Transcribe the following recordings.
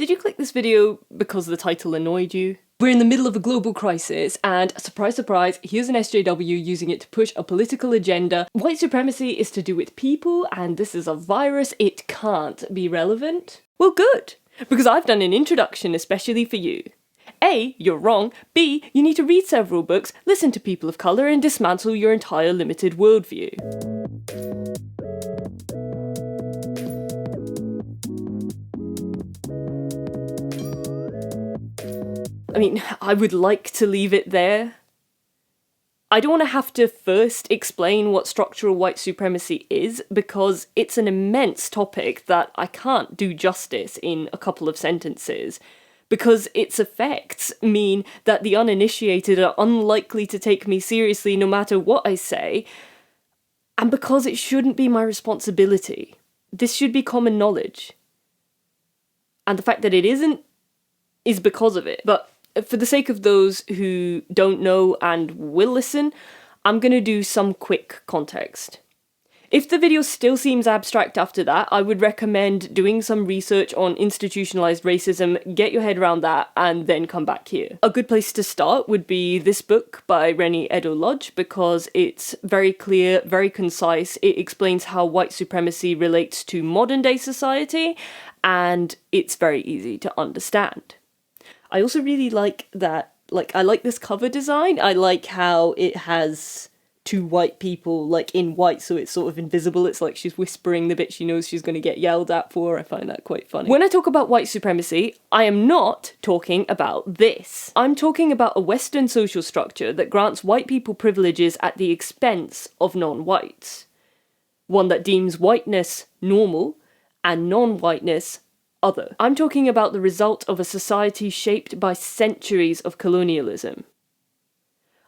Did you click this video because the title annoyed you? We're in the middle of a global crisis, and surprise, surprise, here's an SJW using it to push a political agenda. White supremacy is to do with people, and this is a virus. It can't be relevant. Well, good, because I've done an introduction especially for you. A, you're wrong. B, you need to read several books, listen to people of colour, and dismantle your entire limited worldview. I mean, I would like to leave it there. I don't want to have to first explain what structural white supremacy is, because it's an immense topic that I can't do justice in a couple of sentences, because its effects mean that the uninitiated are unlikely to take me seriously no matter what I say, and because it shouldn't be my responsibility. This should be common knowledge. And the fact that it isn't is because of it. But for the sake of those who don't know and will listen, I'm going to do some quick context. If the video still seems abstract after that, I would recommend doing some research on institutionalized racism, get your head around that, and then come back here. A good place to start would be this book by Reni Eddo-Lodge, because it's very clear, very concise. It explains how white supremacy relates to modern day society, and it's very easy to understand. I also really like that, I like this cover design. I like how it has two white people, in white, so it's sort of invisible. It's like she's whispering the bit she knows she's going to get yelled at for. I find that quite funny. When I talk about white supremacy, I am not talking about this. I'm talking about a Western social structure that grants white people privileges at the expense of non-whites. One that deems whiteness normal and non-whiteness other. I'm talking about the result of a society shaped by centuries of colonialism.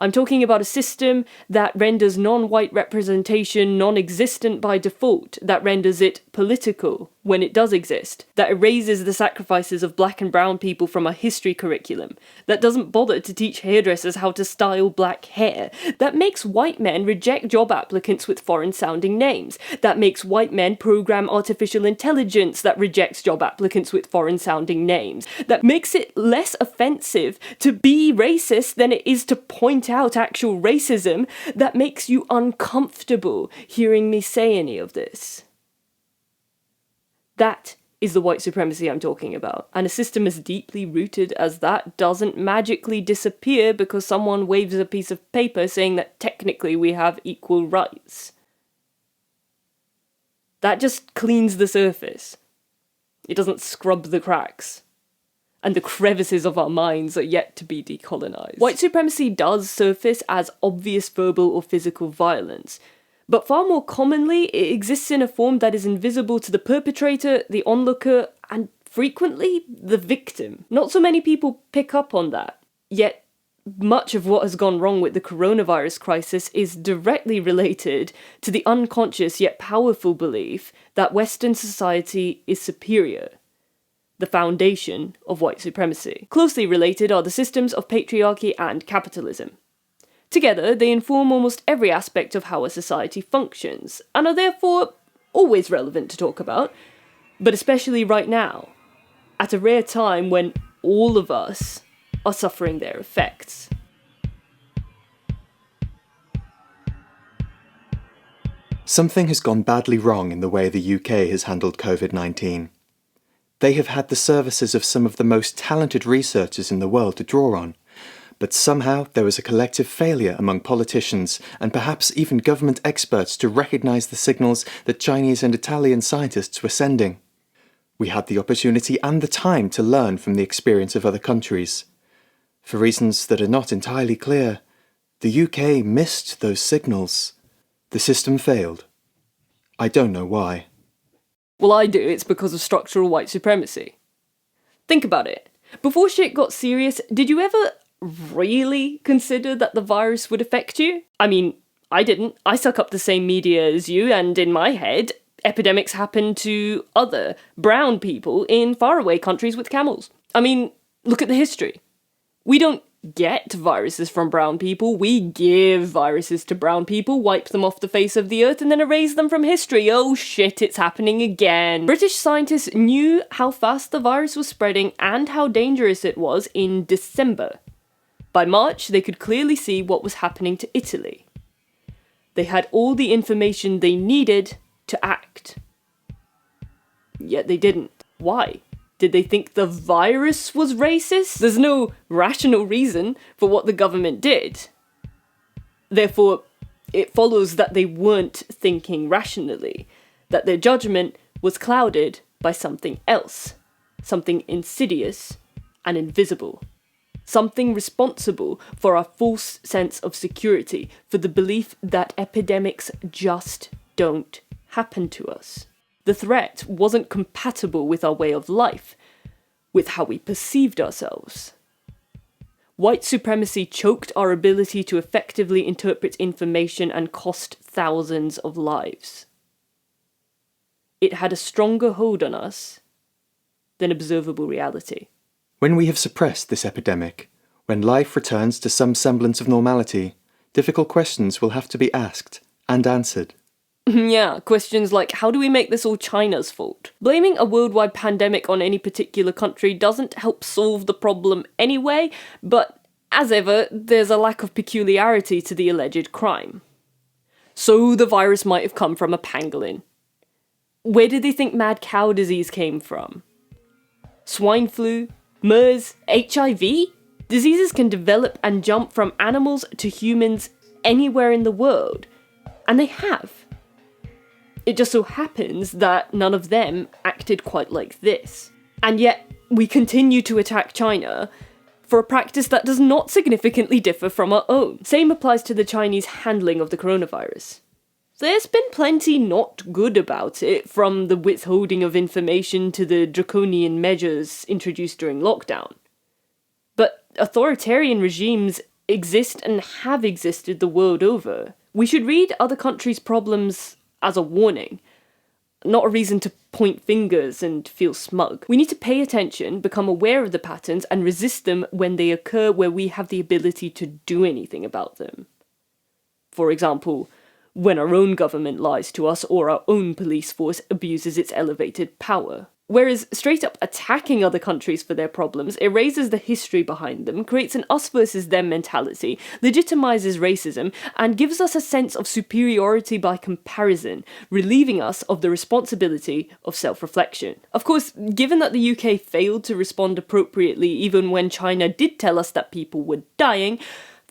I'm talking about a system that renders non-white representation non-existent by default, that renders it political when it does exist, that erases the sacrifices of black and brown people from our history curriculum, that doesn't bother to teach hairdressers how to style black hair, that makes white men reject job applicants with foreign-sounding names, that makes white men program artificial intelligence that rejects job applicants with foreign-sounding names, that makes it less offensive to be racist than it is to point out actual racism, that makes you uncomfortable hearing me say any of this. That is the white supremacy I'm talking about. And a system as deeply rooted as that doesn't magically disappear because someone waves a piece of paper saying that technically we have equal rights. That just cleans the surface. It doesn't scrub the cracks. And the crevices of our minds are yet to be decolonized. White supremacy does surface as obvious verbal or physical violence, but far more commonly it exists in a form that is invisible to the perpetrator, the onlooker, and frequently the victim. Not so many people pick up on that, yet much of what has gone wrong with the coronavirus crisis is directly related to the unconscious yet powerful belief that Western society is superior. The foundation of white supremacy. Closely related are the systems of patriarchy and capitalism. Together, they inform almost every aspect of how a society functions, and are therefore always relevant to talk about, but especially right now, at a rare time when all of us are suffering their effects. Something has gone badly wrong in the way the UK has handled COVID-19. They have had the services of some of the most talented researchers in the world to draw on, but somehow there was a collective failure among politicians and perhaps even government experts to recognise the signals that Chinese and Italian scientists were sending. We had the opportunity and the time to learn from the experience of other countries. For reasons that are not entirely clear, the UK missed those signals. The system failed. I don't know why. Well, I do. It's because of structural white supremacy. Think about it. Before shit got serious, did you ever really consider that the virus would affect you? I mean, I didn't. I suck up the same media as you, and in my head, epidemics happen to other brown people in faraway countries with camels. I mean, look at the history. We don't get viruses from brown people, we give viruses to brown people, wipe them off the face of the earth, and then erase them from history. Oh shit, it's happening again. British scientists knew how fast the virus was spreading and how dangerous it was in December. By March, they could clearly see what was happening to Italy. They had all the information they needed to act. Yet they didn't. Why? Did they think the virus was racist? There's no rational reason for what the government did. Therefore, it follows that they weren't thinking rationally, that their judgment was clouded by something else, something insidious and invisible. Something responsible for our false sense of security, for the belief that epidemics just don't happen to us. The threat wasn't compatible with our way of life, with how we perceived ourselves. White supremacy choked our ability to effectively interpret information and cost thousands of lives. It had a stronger hold on us than observable reality. When we have suppressed this epidemic, when life returns to some semblance of normality, difficult questions will have to be asked and answered. Yeah, questions like, how do we make this all China's fault? Blaming a worldwide pandemic on any particular country doesn't help solve the problem anyway, but as ever, there's a lack of peculiarity to the alleged crime. So the virus might have come from a pangolin. Where did they think mad cow disease came from? Swine flu? MERS? HIV? Diseases can develop and jump from animals to humans anywhere in the world, and they have. It just so happens that none of them acted quite like this. And yet, we continue to attack China for a practice that does not significantly differ from our own. Same applies to the Chinese handling of the coronavirus. There's been plenty not good about it, from the withholding of information to the draconian measures introduced during lockdown. But authoritarian regimes exist and have existed the world over. We should read other countries' problems as a warning, not a reason to point fingers and feel smug. We need to pay attention, become aware of the patterns, and resist them when they occur where we have the ability to do anything about them. For example, when our own government lies to us or our own police force abuses its elevated power. Whereas straight up attacking other countries for their problems erases the history behind them, creates an us versus them mentality, legitimizes racism, and gives us a sense of superiority by comparison, relieving us of the responsibility of self-reflection. Of course, given that the UK failed to respond appropriately even when China did tell us that people were dying,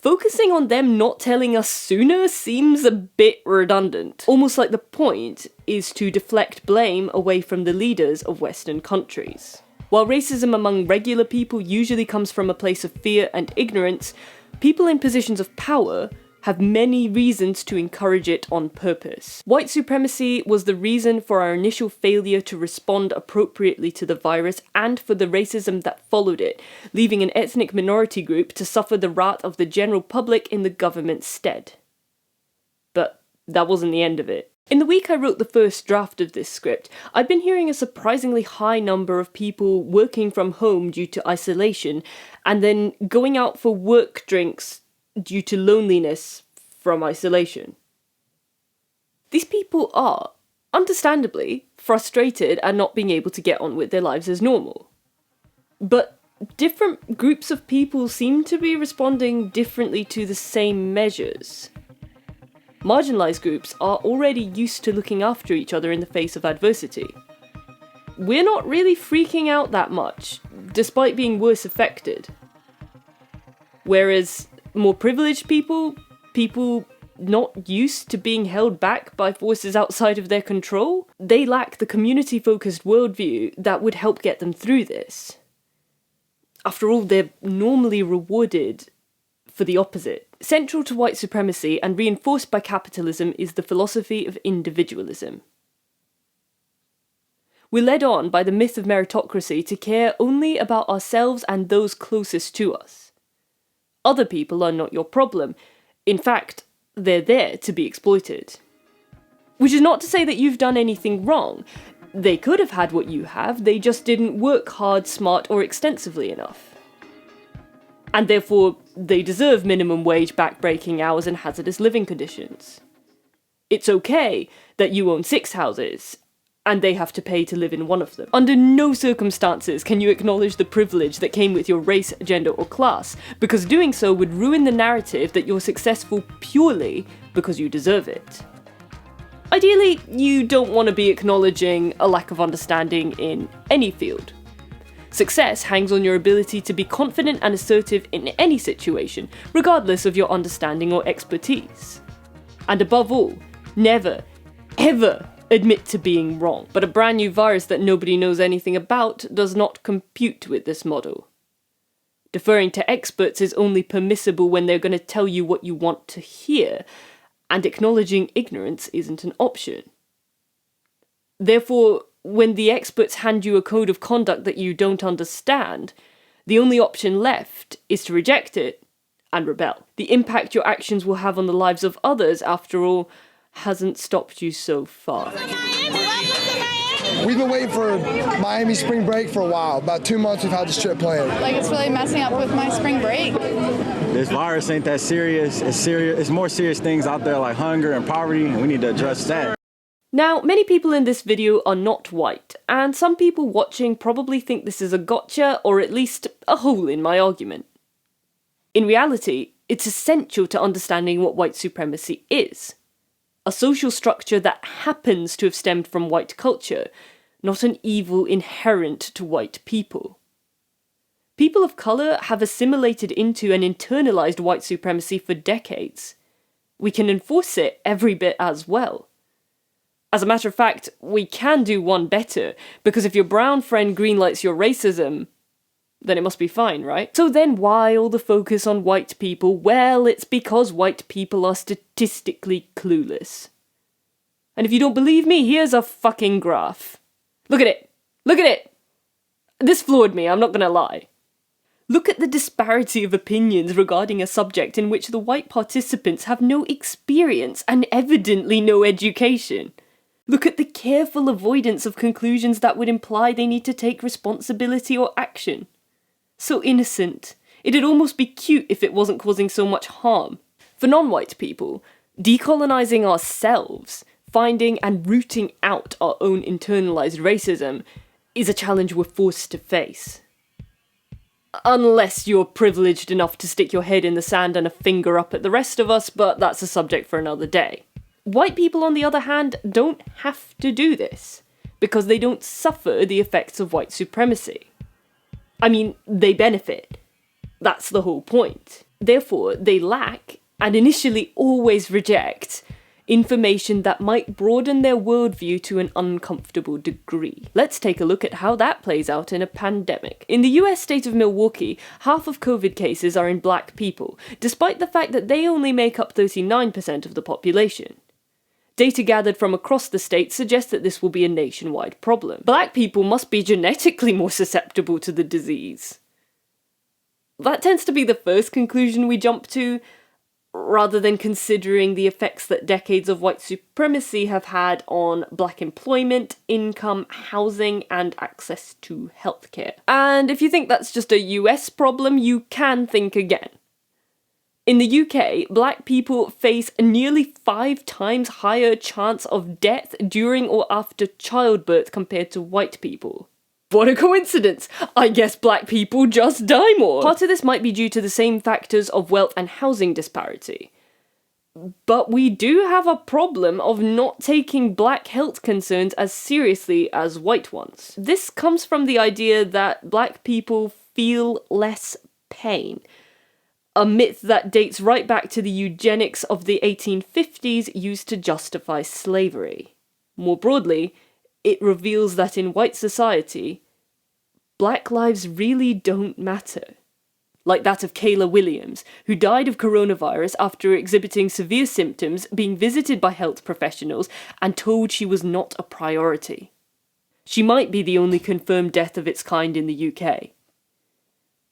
focusing on them not telling us sooner seems a bit redundant. Almost like the point is to deflect blame away from the leaders of Western countries. While racism among regular people usually comes from a place of fear and ignorance, people in positions of power have many reasons to encourage it on purpose. White supremacy was the reason for our initial failure to respond appropriately to the virus and for the racism that followed it, leaving an ethnic minority group to suffer the wrath of the general public in the government's stead. But that wasn't the end of it. In the week I wrote the first draft of this script, I'd been hearing a surprisingly high number of people working from home due to isolation, and then going out for work drinks due to loneliness from isolation. These people are, understandably, frustrated at not being able to get on with their lives as normal. But different groups of people seem to be responding differently to the same measures. Marginalised groups are already used to looking after each other in the face of adversity. We're not really freaking out that much, despite being worse affected. Whereas more privileged people not used to being held back by forces outside of their control, they lack the community-focused worldview that would help get them through this. After all, they're normally rewarded for the opposite. Central to white supremacy and reinforced by capitalism is the philosophy of individualism. We're led on by the myth of meritocracy to care only about ourselves and those closest to us. Other people are not your problem. In fact, they're there to be exploited. Which is not to say that you've done anything wrong. They could have had what you have, they just didn't work hard, smart, or extensively enough. and therefore they deserve minimum wage, back-breaking hours, and hazardous living conditions. It's okay that you own 6 houses, and they have to pay to live in one of them. Under no circumstances can you acknowledge the privilege that came with your race, gender, or class, because doing so would ruin the narrative that you're successful purely because you deserve it. Ideally, you don't want to be acknowledging a lack of understanding in any field. Success hangs on your ability to be confident and assertive in any situation, regardless of your understanding or expertise. And above all, never, ever admit to being wrong. But a brand new virus that nobody knows anything about does not compute with this model. Deferring to experts is only permissible when they're going to tell you what you want to hear, and acknowledging ignorance isn't an option. Therefore, when the experts hand you a code of conduct that you don't understand, the only option left is to reject it and rebel. The impact your actions will have on the lives of others, after all, hasn't stopped you so far. We've been waiting for Miami spring break for a while. About 2 months we've had this trip planned. Like, it's really messing up with my spring break. This virus ain't that serious. It's more serious things out there like hunger and poverty, and we need to address that. Now, many people in this video are not white, and some people watching probably think this is a gotcha, or at least a hole in my argument. In reality, it's essential to understanding what white supremacy is. A social structure that happens to have stemmed from white culture, not an evil inherent to white people. People of colour have assimilated into and internalized white supremacy for decades. We can enforce it every bit as well. As a matter of fact, we can do one better, because if your brown friend greenlights your racism, then it must be fine, right? So then why all the focus on white people? Well, it's because white people are statistically clueless. And if you don't believe me, here's a fucking graph. Look at it! Look at it! This floored me, I'm not gonna lie. Look at the disparity of opinions regarding a subject in which the white participants have no experience and evidently no education. Look at the careful avoidance of conclusions that would imply they need to take responsibility or action. So innocent. It'd almost be cute if it wasn't causing so much harm. For non-white people, decolonizing ourselves, finding and rooting out our own internalized racism, is a challenge we're forced to face. Unless you're privileged enough to stick your head in the sand and a finger up at the rest of us, but that's a subject for another day. White people, on the other hand, don't have to do this, because they don't suffer the effects of white supremacy. I mean, they benefit. That's the whole point. Therefore, they lack, and initially always reject, information that might broaden their worldview to an uncomfortable degree. Let's take a look at how that plays out in a pandemic. In the US state of Milwaukee, half of COVID cases are in black people, despite the fact that they only make up 39% of the population. Data gathered from across the state suggests that this will be a nationwide problem. Black people must be genetically more susceptible to the disease. That tends to be the first conclusion we jump to, rather than considering the effects that decades of white supremacy have had on black employment, income, housing, and access to healthcare. And if you think that's just a US problem, you can think again. In the UK, black people face a nearly 5 times higher chance of death during or after childbirth compared to white people. What a coincidence! I guess black people just die more! Part of this might be due to the same factors of wealth and housing disparity. But we do have a problem of not taking black health concerns as seriously as white ones. This comes from the idea that black people feel less pain. A myth that dates right back to the eugenics of the 1850s used to justify slavery. More broadly, it reveals that in white society, black lives really don't matter. Like that of Kayla Williams, who died of coronavirus after exhibiting severe symptoms, being visited by health professionals, and told she was not a priority. She might be the only confirmed death of its kind in the UK.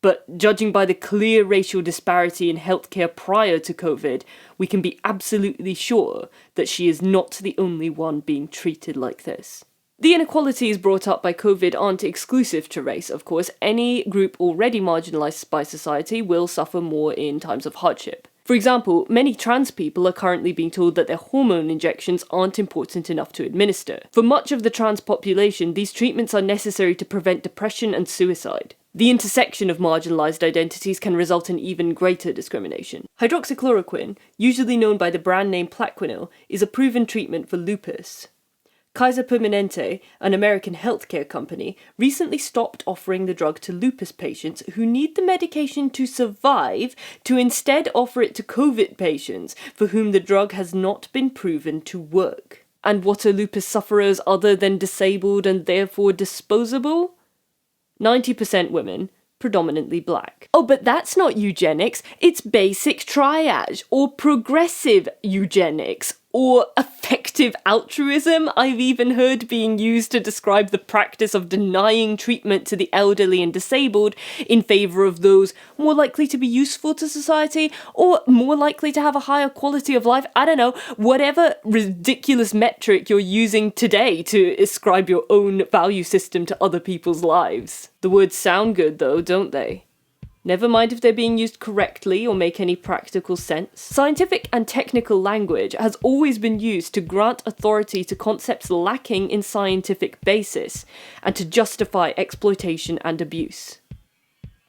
But judging by the clear racial disparity in healthcare prior to COVID, we can be absolutely sure that she is not the only one being treated like this. The inequalities brought up by COVID aren't exclusive to race, of course. Any group already marginalised by society will suffer more in times of hardship. For example, many trans people are currently being told that their hormone injections aren't important enough to administer. For much of the trans population, these treatments are necessary to prevent depression and suicide. The intersection of marginalised identities can result in even greater discrimination. Hydroxychloroquine, usually known by the brand name Plaquenil, is a proven treatment for lupus. Kaiser Permanente, an American healthcare company, recently stopped offering the drug to lupus patients who need the medication to survive to instead offer it to COVID patients for whom the drug has not been proven to work. And what are lupus sufferers other than disabled and therefore disposable? 90% women, predominantly black. Oh, but that's not eugenics, it's basic triage, or progressive eugenics, or effective altruism, I've even heard being used to describe the practice of denying treatment to the elderly and disabled in favour of those more likely to be useful to society, or more likely to have a higher quality of life. I don't know, whatever ridiculous metric you're using today to ascribe your own value system to other people's lives. The words sound good though, don't they? Never mind if they're being used correctly or make any practical sense. Scientific and technical language has always been used to grant authority to concepts lacking in scientific basis and to justify exploitation and abuse.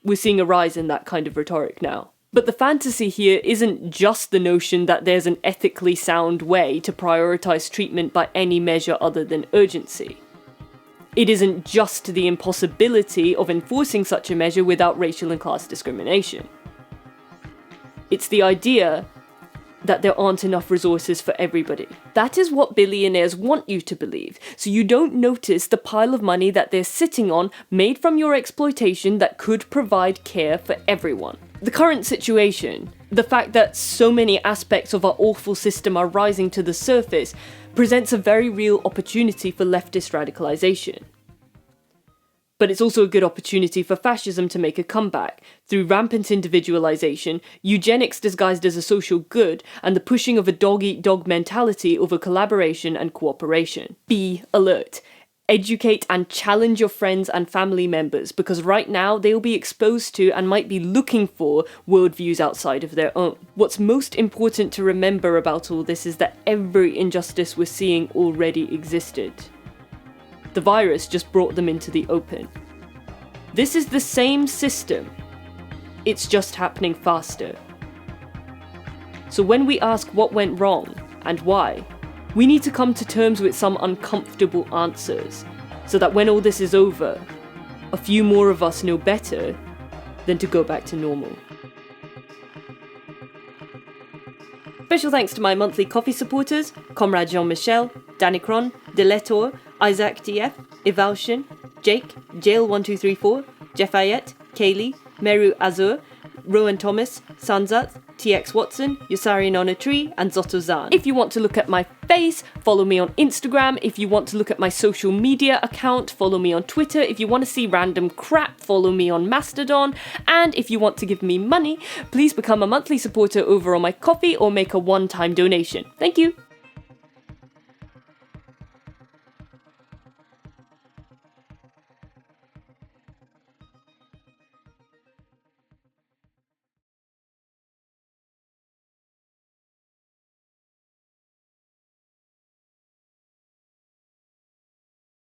We're seeing a rise in that kind of rhetoric now. But the fantasy here isn't just the notion that there's an ethically sound way to prioritise treatment by any measure other than urgency. It isn't just the impossibility of enforcing such a measure without racial and class discrimination. It's the idea that there aren't enough resources for everybody. That is what billionaires want you to believe, so you don't notice the pile of money that they're sitting on made from your exploitation that could provide care for everyone. The current situation, the fact that so many aspects of our awful system are rising to the surface, presents a very real opportunity for leftist radicalisation. But it's also a good opportunity for fascism to make a comeback, through rampant individualisation, eugenics disguised as a social good, and the pushing of a dog-eat-dog mentality over collaboration and cooperation. Be alert. Educate and challenge your friends and family members, because right now they'll be exposed to and might be looking for worldviews outside of their own. What's most important to remember about all this is that every injustice we're seeing already existed. The virus just brought them into the open. This is the same system. It's just happening faster. So when we ask what went wrong and why, we need to come to terms with some uncomfortable answers, so that when all this is over, a few more of us know better than to go back to normal. Special thanks to my monthly coffee supporters, Comrade Jean-Michel, Danicron, Deletor, Isaac DF, Evalshin, Jake, Jail1234, Jeffayette, Kaylee, Meru Azur, Rowan Thomas, Sanzath, TX Watson, Yosarian on a Tree, and Zotto-zan. If you want to look at my face, follow me on Instagram. If you want to look at my social media account, follow me on Twitter. If you want to see random crap, follow me on Mastodon. And if you want to give me money, please become a monthly supporter over on my Ko-fi or make a one-time donation. Thank you!